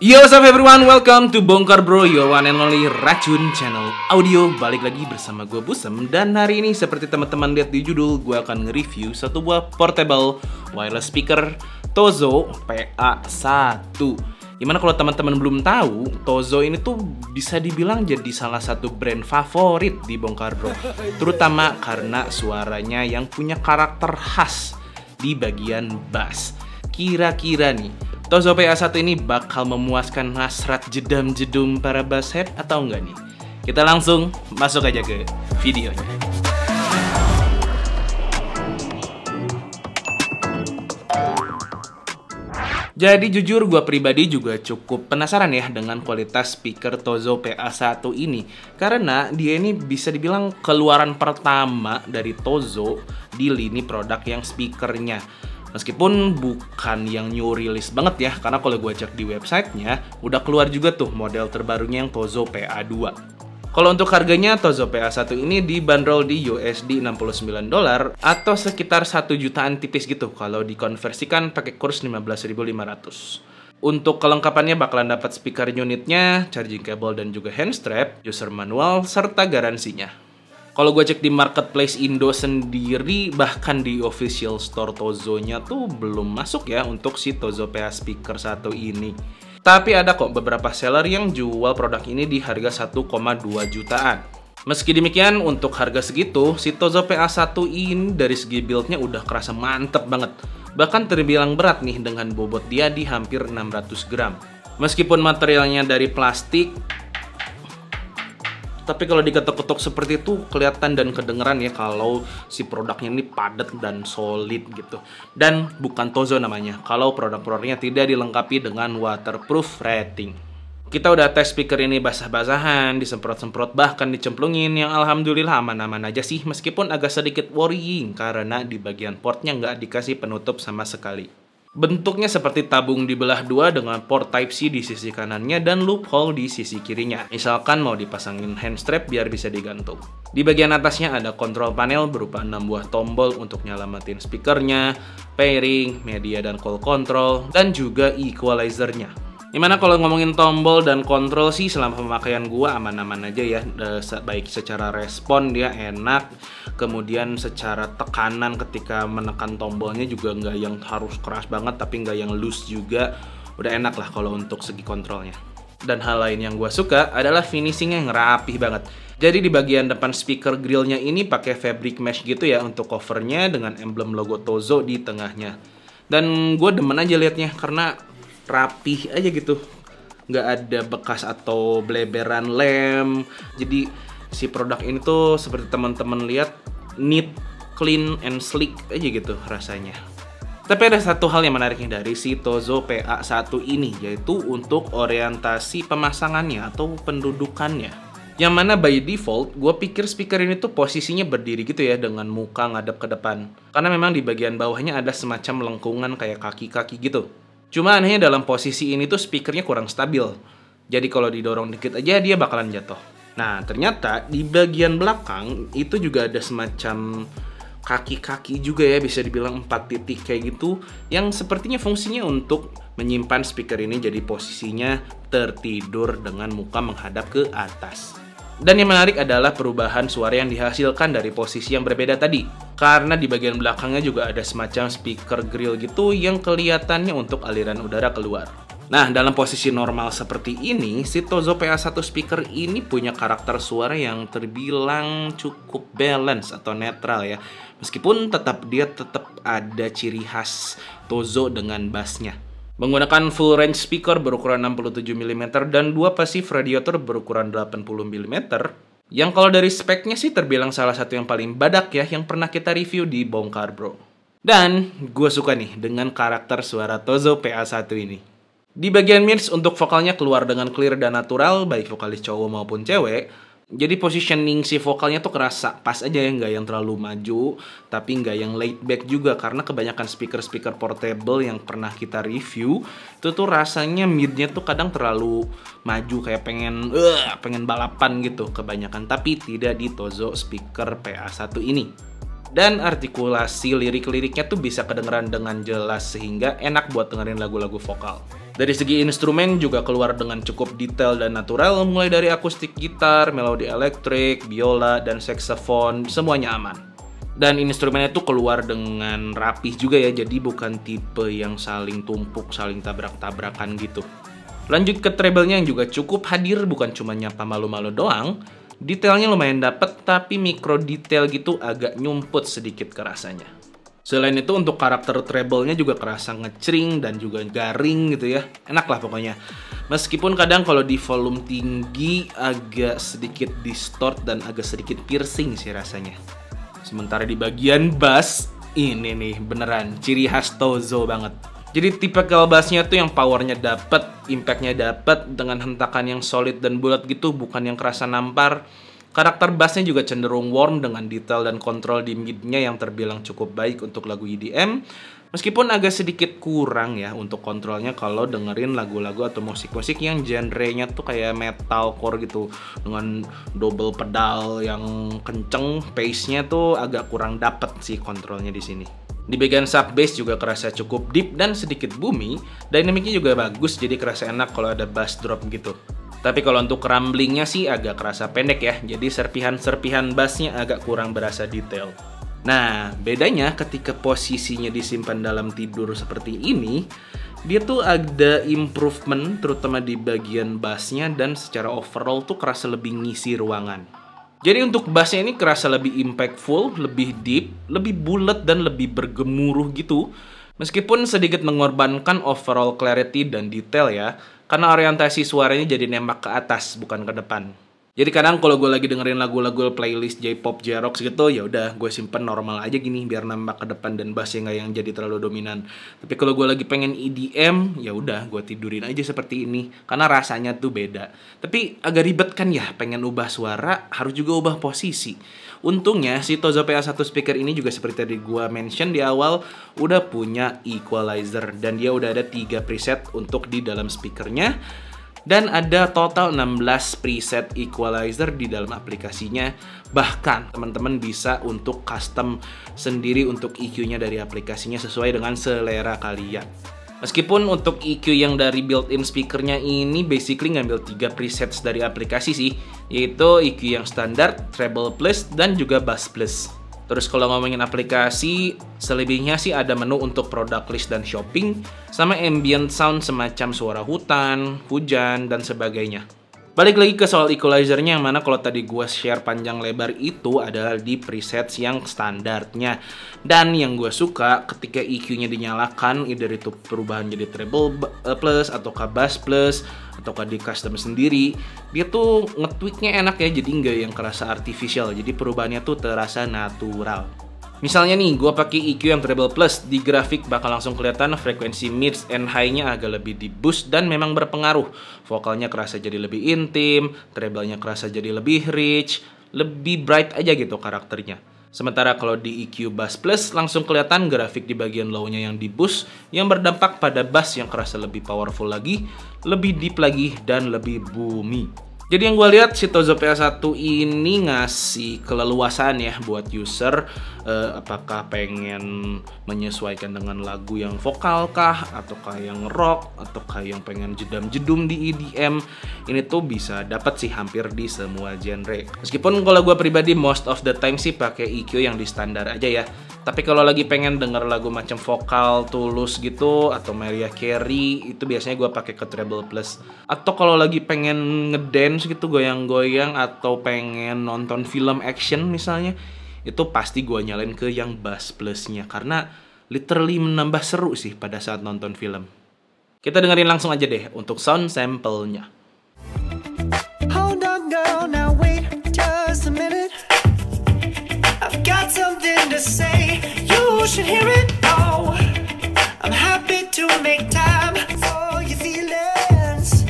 Yo, what's up everyone? Welcome to Bongkar Bro, your one and only racun channel audio. Balik lagi bersama gue Busem. Dan hari ini seperti teman-teman lihat di judul, gue akan nge-review satu buah portable wireless speaker Tozo PA1. Dimana kalau teman-teman belum tahu, Tozo ini tuh bisa dibilang jadi salah satu brand favorit di Bongkar Bro. Terutama karena suaranya yang punya karakter khas di bagian bass. Kira-kira nih, Tozo PA1 ini bakal memuaskan hasrat jedam-jedum para basshead atau enggak nih? Kita langsung masuk aja ke videonya. Jadi jujur gue pribadi juga cukup penasaran ya dengan kualitas speaker Tozo PA1 ini. Karena dia ini bisa dibilang keluaran pertama dari Tozo di lini produk yang speakernya. Meskipun bukan yang new release banget ya, karena kalau gue cek di websitenya, udah keluar juga tuh model terbarunya yang Tozo PA2. Kalau untuk harganya, Tozo PA1 ini dibanderol di USD $69 atau sekitar 1 jutaan tipis gitu kalau dikonversikan pakai kurs 15.500. Untuk kelengkapannya bakalan dapat speaker unitnya, charging cable dan juga hand strap, user manual, serta garansinya. Kalau gue cek di marketplace Indo sendiri, bahkan di official store Tozo-nya tuh belum masuk ya untuk si Tozo PA Speaker 1 ini. Tapi ada kok beberapa seller yang jual produk ini di harga 1,2 jutaan. Meski demikian, untuk harga segitu, si Tozo PA1 ini dari segi build-nya udah kerasa mantep banget. Bahkan terbilang berat nih dengan bobot dia di hampir 600 gram. Meskipun materialnya dari plastik, tapi kalau diketok-ketok seperti itu kelihatan dan kedengeran ya kalau si produknya ini padat dan solid gitu. Dan bukan Tozo namanya kalau produk-produknya tidak dilengkapi dengan waterproof rating. Kita udah tes speaker ini basah-basahan, disemprot-semprot, bahkan dicemplungin, yang alhamdulillah aman-aman aja sih, meskipun agak sedikit worrying karena di bagian portnya nggak dikasih penutup sama sekali. Bentuknya seperti tabung dibelah dua dengan port Type-C di sisi kanannya dan loophole di sisi kirinya. Misalkan mau dipasangin hand strap biar bisa digantung. Di bagian atasnya ada control panel berupa 6 buah tombol untuk nyelamatin speakernya, pairing, media dan call control, dan juga equalizer-nya. Dimana kalau ngomongin tombol dan kontrol sih selama pemakaian gua aman-aman aja ya. Baik secara respon dia enak, kemudian secara tekanan ketika menekan tombolnya juga nggak yang harus keras banget tapi nggak yang loose juga. Udah enak lah kalau untuk segi kontrolnya. Dan hal lain yang gua suka adalah finishingnya yang rapih banget. Jadi di bagian depan speaker grillnya ini pakai fabric mesh gitu ya untuk covernya dengan emblem logo Tozo di tengahnya. Dan gue demen aja liatnya karena rapih aja gitu, nggak ada bekas atau bleberan lem. Jadi si produk ini tuh seperti teman-teman lihat, neat, clean, and sleek aja gitu rasanya. Tapi ada satu hal yang menariknya dari si Tozo PA1 ini, yaitu untuk orientasi pemasangannya atau pendudukannya. Yang mana by default, gue pikir speaker ini tuh posisinya berdiri gitu ya, dengan muka ngadep ke depan. Karena memang di bagian bawahnya ada semacam lengkungan kayak kaki-kaki gitu. Cuma anehnya dalam posisi ini tuh speakernya kurang stabil. Jadi kalau didorong dikit aja dia bakalan jatuh. Nah ternyata di bagian belakang itu juga ada semacam kaki-kaki juga ya, bisa dibilang 4 titik kayak gitu, yang sepertinya fungsinya untuk menyimpan speaker ini jadi posisinya tertidur dengan muka menghadap ke atas. Dan yang menarik adalah perubahan suara yang dihasilkan dari posisi yang berbeda tadi. Karena di bagian belakangnya juga ada semacam speaker grill gitu yang kelihatannya untuk aliran udara keluar. Nah, dalam posisi normal seperti ini, si Tozo PA1 speaker ini punya karakter suara yang terbilang cukup balance atau netral ya. Meskipun dia tetap ada ciri khas Tozo dengan bassnya. Menggunakan full range speaker berukuran 67 mm dan 2 passive radiator berukuran 80 mm, yang kalau dari speknya sih terbilang salah satu yang paling badak ya yang pernah kita review di Bongkar Bro. Dan gue suka nih dengan karakter suara Tozo PA1 ini. Di bagian mids untuk vokalnya keluar dengan clear dan natural, baik vokalis cowok maupun cewek. Jadi positioning si vokalnya tuh kerasa pas aja ya, nggak yang terlalu maju, tapi nggak yang laid back juga. Karena kebanyakan speaker-speaker portable yang pernah kita review, itu tuh rasanya midnya tuh kadang terlalu maju, kayak pengen balapan gitu kebanyakan. Tapi tidak di Tozo speaker PA1 ini. Dan artikulasi lirik-liriknya tuh bisa kedengeran dengan jelas sehingga enak buat dengerin lagu-lagu vokal. Dari segi instrumen juga keluar dengan cukup detail dan natural, mulai dari akustik gitar, melodi elektrik, biola, dan saxophone, semuanya aman. Dan instrumennya tuh keluar dengan rapih juga ya, jadi bukan tipe yang saling tumpuk, saling tabrak-tabrakan gitu. Lanjut ke treble-nya yang juga cukup hadir, bukan cuma nyapa malu-malu doang. Detailnya lumayan dapet, tapi mikro detail gitu agak nyumput sedikit kerasanya. Selain itu untuk karakter treble-nya juga kerasa ngecering dan juga garing gitu ya. Enak lah pokoknya. Meskipun kadang kalau di volume tinggi agak sedikit distort dan agak sedikit piercing sih rasanya. Sementara di bagian bass, ini nih beneran ciri khas Tozo banget. Jadi tipikal bassnya tuh yang powernya dapet, impactnya dapet dengan hentakan yang solid dan bulat gitu, bukan yang kerasa nampar. Karakter bassnya juga cenderung warm dengan detail dan kontrol di midnya yang terbilang cukup baik untuk lagu EDM. Meskipun agak sedikit kurang ya untuk kontrolnya kalau dengerin lagu-lagu atau musik-musik yang genrenya tuh kayak metalcore gitu. Dengan double pedal yang kenceng, pace-nya tuh agak kurang dapet sih kontrolnya di sini. Di bagian sub bass juga kerasa cukup deep dan sedikit boomy. Dynamicnya juga bagus, jadi kerasa enak kalau ada bass drop gitu. Tapi kalau untuk rumblingnya sih agak kerasa pendek ya, jadi serpihan-serpihan bassnya agak kurang berasa detail. Nah, bedanya ketika posisinya disimpan dalam tidur seperti ini, dia tuh ada improvement terutama di bagian bassnya dan secara overall tuh kerasa lebih ngisi ruangan. Jadi untuk bassnya ini kerasa lebih impactful, lebih deep, lebih bulat dan lebih bergemuruh gitu. Meskipun sedikit mengorbankan overall clarity dan detail ya, karena orientasi suaranya jadi nembak ke atas bukan ke depan. Jadi kadang kalau gue lagi dengerin lagu-lagu playlist J-pop, J-rock gitu, ya udah gue simpen normal aja gini biar nembak ke depan dan bassnya nggak yang jadi terlalu dominan. Tapi kalau gue lagi pengen EDM, ya udah gue tidurin aja seperti ini karena rasanya tuh beda. Tapi agak ribet kan ya, pengen ubah suara harus juga ubah posisi. Untungnya si Tozo PA1 speaker ini juga seperti tadi gue mention di awal udah punya equalizer dan dia udah ada 3 preset untuk di dalam speakernya. Dan ada total 16 preset equalizer di dalam aplikasinya. Bahkan teman-teman bisa untuk custom sendiri untuk EQ-nya dari aplikasinya sesuai dengan selera kalian. Meskipun untuk EQ yang dari built-in speakernya ini basically ngambil 3 presets dari aplikasi sih, yaitu EQ yang standar, treble plus, dan juga bass plus. Terus kalau ngomongin aplikasi, selebihnya sih ada menu untuk product list dan shopping, sama ambient sound semacam suara hutan, hujan, dan sebagainya. Balik lagi ke soal equalizernya yang mana kalau tadi gue share panjang lebar itu adalah di presets yang standarnya. Dan yang gue suka ketika EQ-nya dinyalakan, either itu perubahan jadi treble plus, ataukah bass plus, ataukah di custom sendiri, dia tuh nge-tweaknya enak ya, jadi nggak yang kerasa artificial, jadi perubahannya tuh terasa natural. Misalnya nih, gue pakai EQ yang treble plus, di grafik bakal langsung kelihatan frekuensi mids and high-nya agak lebih di boost dan memang berpengaruh. Vokalnya kerasa jadi lebih intim, treble-nya kerasa jadi lebih rich, lebih bright aja gitu karakternya. Sementara kalau di EQ bass plus langsung kelihatan grafik di bagian low-nya yang di boost yang berdampak pada bass yang kerasa lebih powerful lagi, lebih deep lagi, dan lebih boomy. Jadi yang gue lihat si Tozo PA1 ini ngasih keleluasaan ya buat user, apakah pengen menyesuaikan dengan lagu yang vokal kah, ataukah yang rock, ataukah yang pengen jedam-jedum di EDM. Ini tuh bisa dapat sih hampir di semua genre. Meskipun kalau gue pribadi most of the time sih pakai EQ yang di standar aja ya. Tapi kalau lagi pengen denger lagu macam vokal Tulus gitu atau Mariah Carey, itu biasanya gue pakai ke treble plus. Atau kalau lagi pengen ngedance gitu, goyang-goyang, atau pengen nonton film action misalnya, itu pasti gue nyalain ke yang bass plusnya karena literally menambah seru sih pada saat nonton film. Kita dengerin langsung aja deh untuk sound sample-nya. Hold on girl, now wait just a minute. I've got something to say, you should hear it. Oh, I'm happy to make time for your feelings,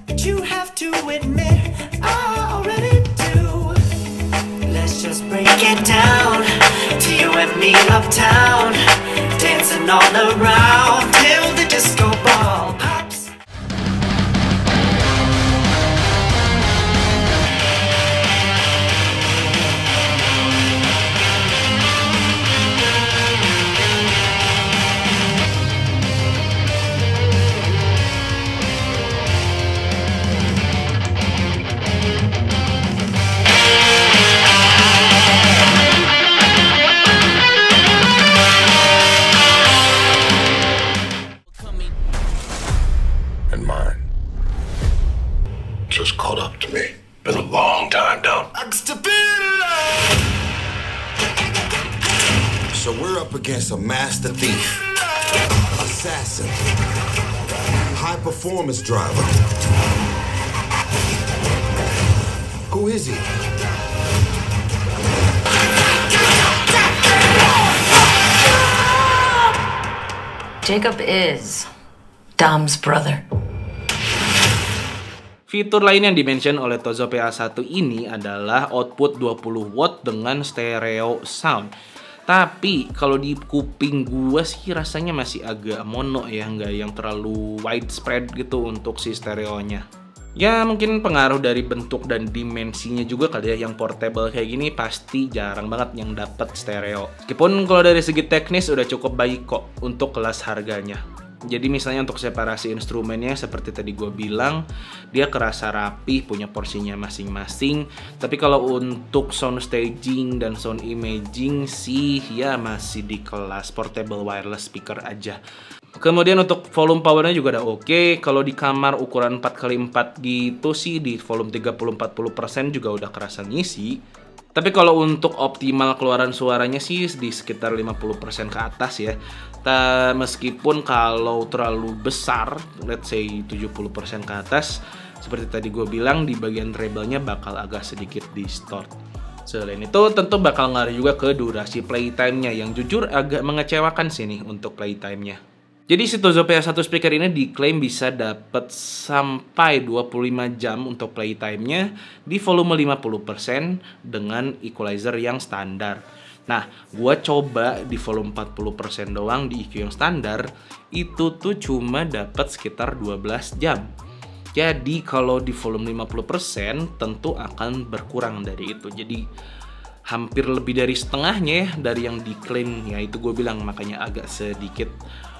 but you have to admit I already do. Let's just break it down to you and me uptown, dancing all around till the disco ball pops. just caught up to me. Been a long time down. So we're up against a master thief, assassin, high performance driver. Who is he? Jacob is Dom's brother. Fitur lain yang dimention oleh Tozo PA1 ini adalah output 20 watt dengan stereo sound. Tapi kalau di kuping gua sih rasanya masih agak mono ya, nggak yang terlalu widespread gitu untuk si stereonya. Ya mungkin pengaruh dari bentuk dan dimensinya juga kali ya, yang portable kayak gini pasti jarang banget yang dapat stereo. Meskipun kalau dari segi teknis udah cukup baik kok untuk kelas harganya. Jadi misalnya untuk separasi instrumennya seperti tadi gue bilang, dia kerasa rapi, punya porsinya masing-masing. Tapi kalau untuk sound staging dan sound imaging sih ya masih di kelas portable wireless speaker aja. Kemudian untuk volume powernya juga udah oke. Kalau di kamar ukuran 4x4 gitu sih di volume 30-40% juga udah kerasa ngisi. Tapi kalau untuk optimal keluaran suaranya sih di sekitar 50% ke atas ya. Meskipun kalau terlalu besar, let's say 70% ke atas, seperti tadi gue bilang di bagian treble-nya bakal agak sedikit distort. Selain itu tentu bakal ngaruh juga ke durasi playtime-nya yang jujur agak mengecewakan sih nih untuk playtime-nya. Jadi si Tozo PA1 speaker ini diklaim bisa dapat sampai 25 jam untuk playtime-nya di volume 50% dengan equalizer yang standar. Nah, gua coba di volume 40% doang di EQ yang standar, itu tuh cuma dapat sekitar 12 jam. Jadi kalau di volume 50% tentu akan berkurang dari itu. Jadi hampir lebih dari setengahnya ya dari yang diklaim, ya itu gue bilang makanya agak sedikit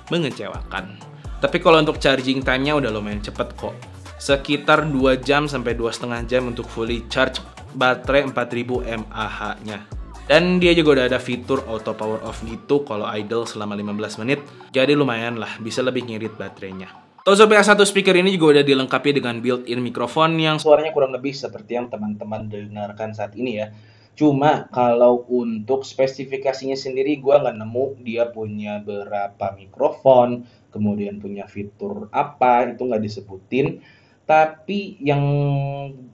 mengecewakan. Tapi kalau untuk charging time-nya udah lumayan cepet kok. Sekitar 2 jam sampai 2,5 jam untuk fully charge baterai 4000 mAh-nya. Dan dia juga udah ada fitur auto power off gitu kalau idle selama 15 menit. Jadi lumayan lah, bisa lebih ngirit baterainya. Tozo PA1 speaker ini juga udah dilengkapi dengan built-in mikrofon yang suaranya kurang lebih seperti yang teman-teman dengarkan saat ini ya. Cuma kalau untuk spesifikasinya sendiri gue nggak nemu dia punya berapa mikrofon, kemudian punya fitur apa, itu nggak disebutin. Tapi yang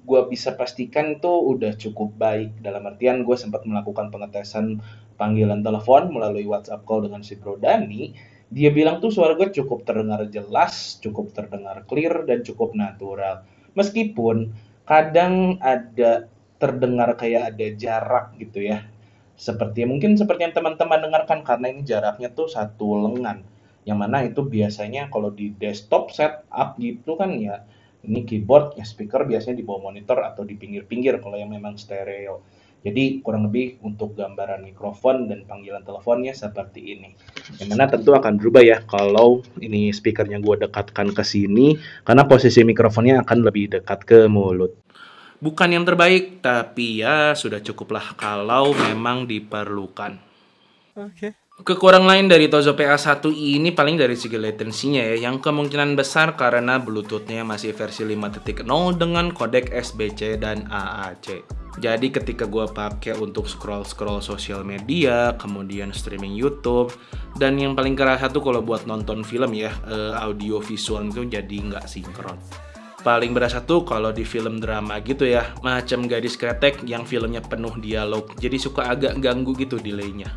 gue bisa pastikan itu udah cukup baik. Dalam artian gue sempat melakukan pengetesan panggilan telepon melalui WhatsApp call dengan si Bro Dani. Dia bilang tuh suara gue cukup terdengar jelas, cukup terdengar clear, dan cukup natural. Meskipun kadang ada terdengar kayak ada jarak gitu ya. Mungkin seperti yang teman-teman dengarkan karena ini jaraknya tuh 1 lengan. Yang mana itu biasanya kalau di desktop setup gitu kan ya, ini keyboard ya, speaker biasanya di bawah monitor atau di pinggir-pinggir kalau yang memang stereo. Jadi kurang lebih untuk gambaran mikrofon dan panggilan teleponnya seperti ini. Yang mana tentu akan berubah ya kalau ini speakernya gue dekatkan ke sini, karena posisi mikrofonnya akan lebih dekat ke mulut. Bukan yang terbaik, tapi ya sudah cukuplah kalau memang diperlukan. Oke. Kekurangan lain dari Tozo PA1 ini paling dari segi latensinya ya, yang kemungkinan besar karena Bluetooth-nya masih versi 5.0 dengan kodek SBC dan AAC. Jadi ketika gue pakai untuk scroll sosial media, kemudian streaming YouTube, dan yang paling kerasa tuh kalau buat nonton film ya, audio visual itu jadi nggak sinkron. Paling berasa tuh kalau di film drama gitu ya, macam Gadis Kretek yang filmnya penuh dialog, jadi suka agak ganggu gitu delay-nya.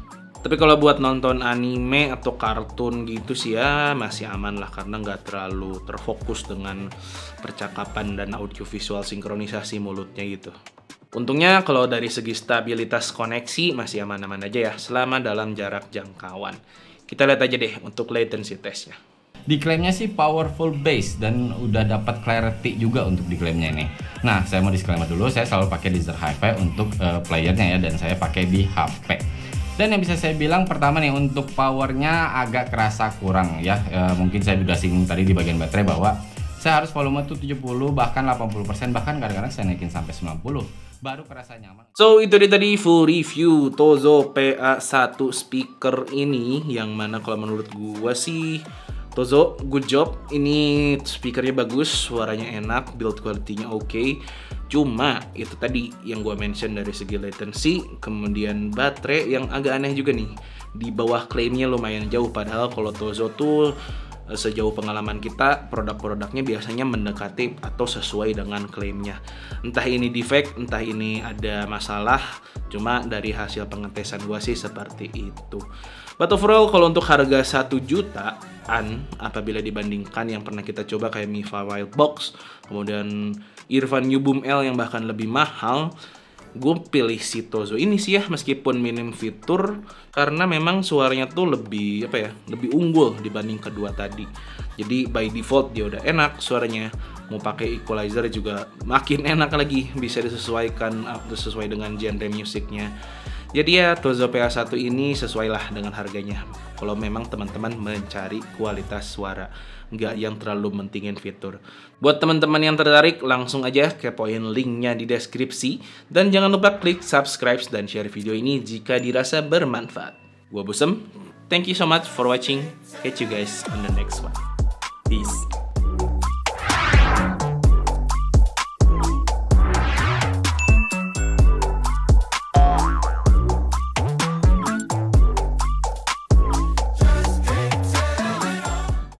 Tapi kalau buat nonton anime atau kartun gitu sih ya masih aman lah, karena nggak terlalu terfokus dengan percakapan dan audiovisual sinkronisasi mulutnya gitu. Untungnya kalau dari segi stabilitas koneksi masih aman-aman aja ya, selama dalam jarak jangkauan. Kita lihat aja deh untuk latency testnya. Diklaimnya sih powerful bass dan udah dapat clarity juga untuk diklaimnya ini. Nah, saya mau disclaimer dulu, saya selalu pakai Deezer Hi-Fi untuk playernya ya, dan saya pakai di HP. Dan yang bisa saya bilang pertama nih, untuk powernya agak kerasa kurang ya. Mungkin saya udah singgung tadi di bagian baterai bahwa saya harus volume tuh 70 bahkan 80%, bahkan kadang-kadang saya naikin sampai 90 baru kerasa nyaman. So itu dia tadi full review Tozo PA1 speaker ini, yang mana kalau menurut gua sih Tozo, good job. Ini speakernya bagus, suaranya enak, build quality-nya oke. Cuma itu tadi yang gue mention dari segi latency, kemudian baterai yang agak aneh juga nih. Di bawah klaimnya lumayan jauh, padahal kalau Tozo tuh sejauh pengalaman kita, produk-produknya biasanya mendekati atau sesuai dengan klaimnya. Entah ini defect, entah ini ada masalah, cuma dari hasil pengetesan gua sih seperti itu. But overall kalau untuk harga 1 jutaan apabila dibandingkan yang pernah kita coba kayak Mifa Wildbox, kemudian Earphone Uboom L yang bahkan lebih mahal, gue pilih si Tozo ini sih ya, meskipun minim fitur, karena memang suaranya tuh lebih lebih unggul dibanding kedua tadi. Jadi by default dia udah enak suaranya, mau pakai equalizer juga makin enak lagi, bisa disesuaikan sesuai dengan genre musiknya. Jadi ya Tozo PA1 ini sesuai lah dengan harganya kalau memang teman-teman mencari kualitas suara, nggak yang terlalu mentingin fitur. Buat teman-teman yang tertarik, langsung aja kepoin linknya di deskripsi. Dan jangan lupa klik subscribe dan share video ini jika dirasa bermanfaat. Gua Busem, thank you so much for watching. Catch you guys on the next one. Peace.